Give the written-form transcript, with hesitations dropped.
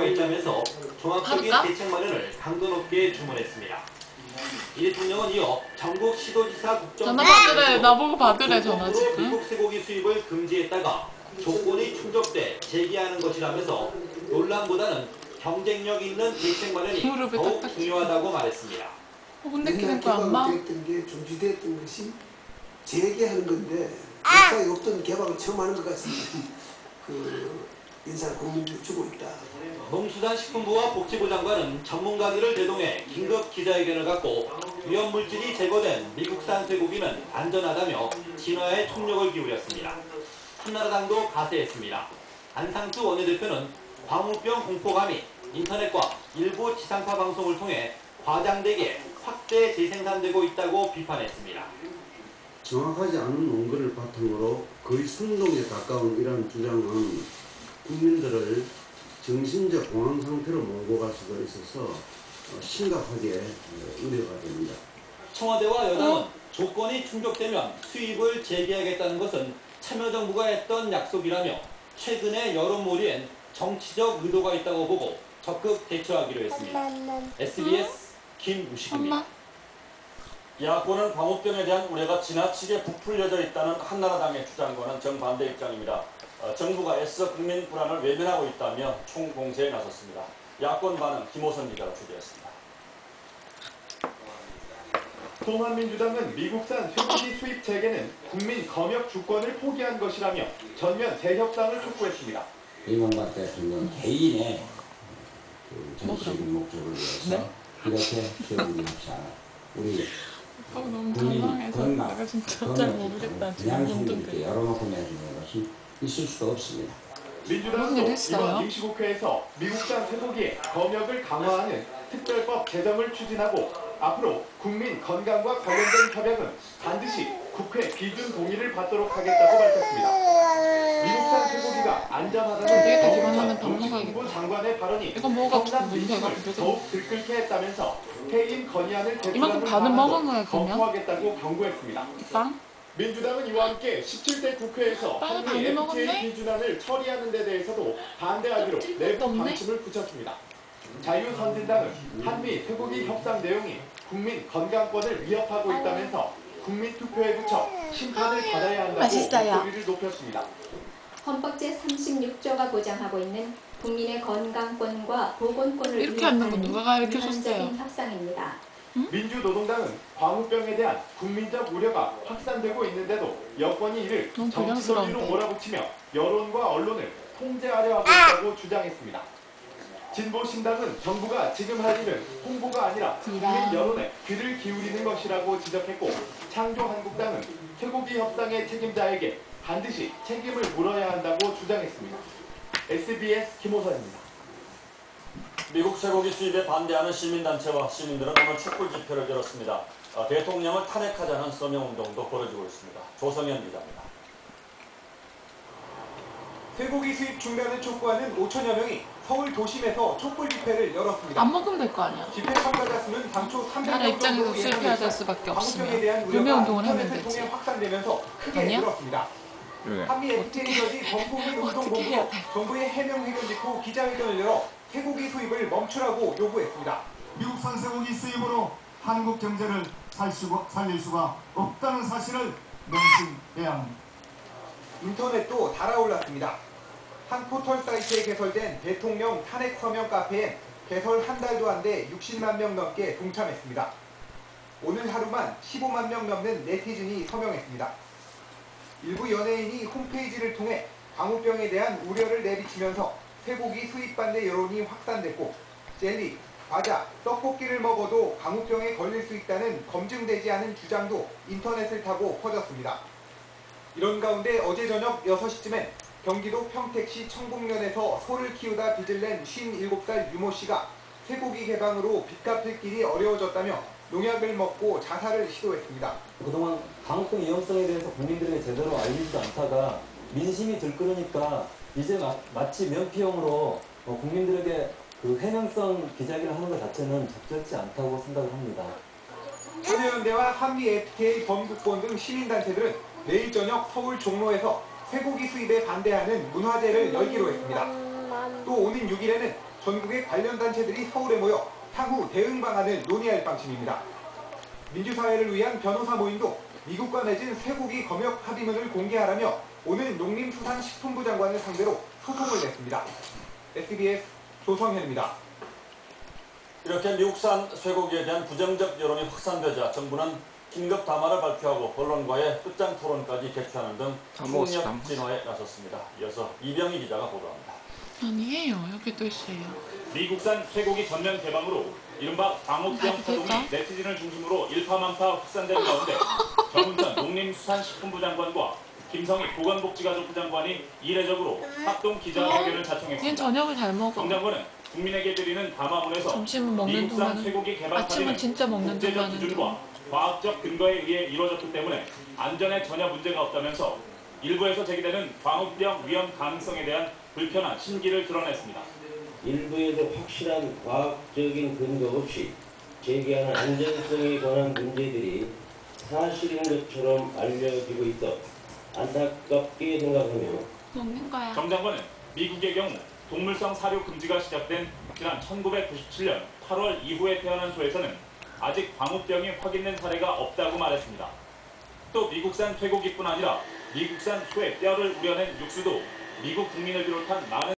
입장에서 종합적인 대책 마련을 강도 높게 주문했습니다. 이 대통령은 이어 전국 시도지사 전화 받으래. 나보고 받으래 전화 지금. 미국 쇠고기 수입을 금지했다가 조건이 충족돼 재개하는 것이라면서 논란보다는 경쟁력 있는 대책 마련이 더욱 중요하다고 말했습니다. 혼내키는 거야 엄마? 됐던 게 중지됐던 것이 재개하는 건데 역사에 없던 개방을 처음 하는 것 같습니다. 그 인사를 국민들이 주고 있다. 농수산식품부와 복지부 장관은 전문가들을 대동해 긴급 기자회견을 갖고 위험물질이 제거된 미국산 쇠고기는 안전하다며 진화에 총력을 기울였습니다. 한나라당도 가세했습니다. 안상수 원내대표는 광우병 공포감이 인터넷과 일부 지상파 방송을 통해 과장되게 확대 재생산되고 있다고 비판했습니다. 정확하지 않은 원고를 바탕으로 거의 선동에 가까운 이러한 주장은 국민들을 정신적 공황 상태로 몰고 갈 수가 있어서 심각하게 우려가 됩니다. 청와대와 여당은 조건이 충족되면 수입을 재개하겠다는 것은 참여정부가 했던 약속이라며 최근의 여론몰이엔 정치적 의도가 있다고 보고 적극 대처하기로 했습니다. SBS 김우식입니다. 야권은 광우병에 대한 우려가 지나치게 부풀려져 있다는 한나라당의 주장과는 정반대 입장입니다. 정부가 애써 국민 불안을 외면하고 있다며 총공세에 나섰습니다. 야권 반응 김호선 기자가 취재했습니다. 통합민주당은 미국산 쇠고기 수입 재개는 국민 검역 주권을 포기한 것이라며 전면 재협상을 촉구했습니다. 이명박 대통령 개인의 정치적인 목적을 위해서 이렇게 쇠고기 협상 우리 너무 국민 당황해서 건강, 내가 진짜 잘 모르겠다. 그냥 국민들께 열어놓고 내주는 것이 있을 수도 없습니다. 민주당도 이번 임시국회에서 미국산 쇠고기의 검역을 강화하는 특별법 제정을 추진하고 앞으로 국민 건강과 관련된 협약은 반드시 국회 비준 동의를 받도록 하겠다고 밝혔습니다. 미국산 쇠고기가 안전하다는 농식품부 장관의 발언이 성남 민심을 더욱 들끓게 했다면서 해임 건의안을 제출하는 방안도 검토하겠다고 경고했습니다. 민주당은 이와 함께 17대 국회에서 한미 FTA 비준안을 처리하는 데 대해서도 반대하기로 내부 방침을 굳혔습니다. 자유선진당은 한미 쇠고기 협상 내용이 국민 건강권을 위협하고 있다면서 국민투표에 붙여 심판을 받아야 한다고 목소리를 높였습니다. 헌법 제36조가 보장하고 있는 국민의 건강권과 보건권을 위협하는 비판적인 협상입니다. 민주노동당은 광우병에 대한 국민적 우려가 확산되고 있는데도 여권이 이를 정치 논리로 몰아붙이며 여론과 언론을 통제하려 하고 있다고 주장했습니다. 진보신당은 정부가 지금 할 일은 홍보가 아니라 국민 여론에 귀를 기울이는 것이라고 지적했고 창조한국당은 쇠고기 협상의 책임자에게 반드시 책임을 물어야 한다고 주장했습니다. SBS 김호선입니다. 미국 쇠고기 수입에 반대하는 시민단체와 시민들은 오늘 촛불 집회를 열었습니다. 대통령을 탄핵하자는 서명운동도 벌어지고 있습니다. 조성현 기자입니다. 쇠고기 수입 중단을 촉구하는 5천여 명이 서울 도심에서 촛불 집회를 열었습니다. 안 먹으면 될 거 아니야. 집회 참가자 수는 당초 300명 입장에서 수입해야 될 수밖에 없으면 구매운동을 하면 되지. 확산되면서 크게 늘었습니다. 한미 FTA 저지 범국민 운동본부도 정부의 해명 회견 직후 기자회견을 열어 쇠고기 수입을 멈추라고 요구했습니다. 미국산 쇠고기 수입으로 한국 경제를 살릴 수가 없다는 사실을 명심해야 합니다. 인터넷도 달아올랐습니다. 한 포털 사이트에 개설된 대통령 탄핵 서명 카페엔 개설 한 달도 안 돼 60만 명 넘게 동참했습니다. 오늘 하루만 15만 명 넘는 네티즌이 서명했습니다. 일부 연예인이 홈페이지를 통해 광우병에 대한 우려를 내비치면서 쇠고기 수입 반대 여론이 확산됐고 젤리, 과자, 떡볶이를 먹어도 광우병에 걸릴 수 있다는 검증되지 않은 주장도 인터넷을 타고 퍼졌습니다. 이런 가운데 어제 저녁 6시쯤엔 경기도 평택시 청북면에서 소를 키우다 빚을 낸 57살 유모 씨가 쇠고기 개방으로 빚 갚을 길이 어려워졌다며 농약을 먹고 자살을 시도했습니다. 그동안 광우병 위험성에 대해서 국민들에게 제대로 알리지도 않다가 민심이 들끓으니까 이제 마치 면피용으로 국민들에게 그 해명성 기자회견을 하는 것 자체는 적절치 않다고 생각을 합니다. 한여연대와 한미 FTA 범국본 등 시민단체들은 내일 저녁 서울 종로에서 쇠고기 수입에 반대하는 문화제를 열기로 했습니다. 또 오는 6일에는 전국의 관련 단체들이 서울에 모여 향후 대응 방안을 논의할 방침입니다. 민주사회를 위한 변호사 모임도 미국과 맺은 쇠고기 검역 합의문을 공개하라며 오늘 농림수산식품부 장관을 상대로 소송을 냈습니다. SBS 조성현입니다. 이렇게 미국산 쇠고기에 대한 부정적 여론이 확산되자 정부는 긴급 담화를 발표하고 언론과의 끝장 토론까지 개최하는 등 총력 진화에 나섰습니다. 이어서 이병희 기자가 보도합니다. 아니에요. 여기 또 있어요. 미국산 쇠고기 전면 개방으로 이른바 광우병 파동이 네티즌을 중심으로 일파만파 확산되는 가운데 정운천 농림수산식품부 장관과 김성희 보건복지가족부 장관이 이례적으로 합동 기자회견을 자청했습니다. 얘는 저녁을 잘 먹어. 정 장관은 국민에게 드리는 담화문에서 점심은 먹는 미국산 동안은, 쇠고기 개방 아침은 파기는 진짜 먹는 국제적 동안은 기준과 과학적 근거에 의해 이루어졌기 때문에 안전에 전혀 문제가 없다면서 일부에서 제기되는 광우병 위험 가능성에 대한 불편한 심기를 드러냈습니다. 일부에서 확실한 과학적인 근거 없이 제기하는 안전성에 관한 문제들이 사실인 것처럼 알려지고 있어 안타깝게 생각하며 먹는 거야. 정 장관은 미국의 경우 동물성 사료 금지가 시작된 지난 1997년 8월 이후에 태어난 소에서는 아직 광우병이 확인된 사례가 없다고 말했습니다. 또 미국산 쇠고기뿐 아니라 미국산 소의 뼈를 우려낸 육수도 미국 국민을 비롯한 많은